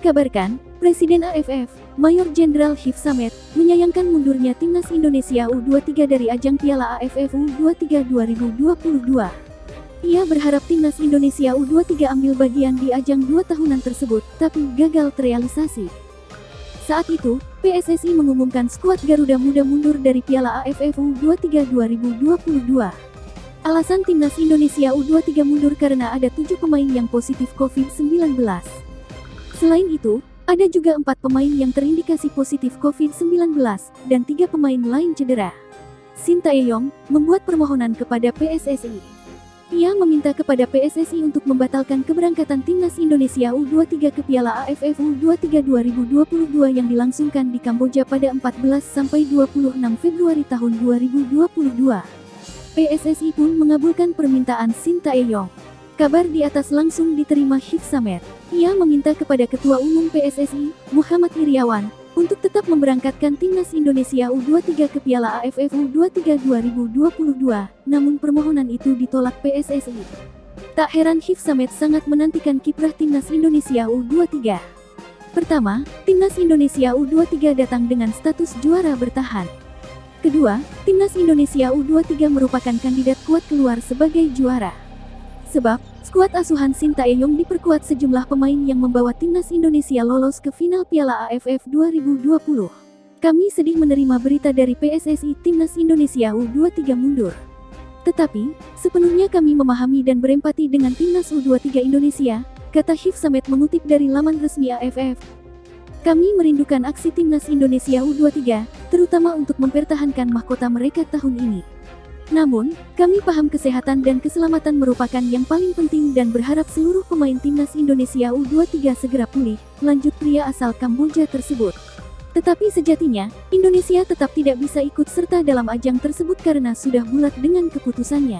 Dikabarkan, Presiden AFF, Mayor Jenderal Hifsamet, menyayangkan mundurnya timnas Indonesia U23 dari ajang Piala AFF U23 2022. Ia berharap timnas Indonesia U23 ambil bagian di ajang 2 tahunan tersebut, tapi gagal terrealisasi. Saat itu, PSSI mengumumkan skuad Garuda Muda mundur dari Piala AFF U23 2022. Alasan timnas Indonesia U23 mundur karena ada 7 pemain yang positif COVID-19. Selain itu, ada juga 4 pemain yang terindikasi positif COVID-19, dan 3 pemain lain cedera. Sintayong membuat permohonan kepada PSSI. Ia meminta kepada PSSI untuk membatalkan keberangkatan timnas Indonesia U23 ke Piala AFF U23 2022 yang dilangsungkan di Kamboja pada 14–26 Februari tahun 2022. PSSI pun mengabulkan permintaan Sintayong. Kabar di atas langsung diterima Hifsamet. Ia meminta kepada Ketua Umum PSSI, Muhammad Iryawan, untuk tetap memberangkatkan timnas Indonesia U23 ke Piala AFF U23 2022, namun permohonan itu ditolak PSSI. Tak heran Hifsamet sangat menantikan kiprah timnas Indonesia U23. Pertama, timnas Indonesia U23 datang dengan status juara bertahan. Kedua, timnas Indonesia U23 merupakan kandidat kuat keluar sebagai juara. Sebab, skuad asuhan Sintayong diperkuat sejumlah pemain yang membawa timnas Indonesia lolos ke final Piala AFF 2020. Kami sedih menerima berita dari PSSI timnas Indonesia U23 mundur. Tetapi, sepenuhnya kami memahami dan berempati dengan timnas U23 Indonesia, kata Hifsamet mengutip dari laman resmi AFF. Kami merindukan aksi timnas Indonesia U23, terutama untuk mempertahankan mahkota mereka tahun ini. Namun, kami paham kesehatan dan keselamatan merupakan yang paling penting dan berharap seluruh pemain timnas Indonesia U23 segera pulih, lanjut pria asal Kamboja tersebut. Tetapi sejatinya, Indonesia tetap tidak bisa ikut serta dalam ajang tersebut karena sudah bulat dengan keputusannya.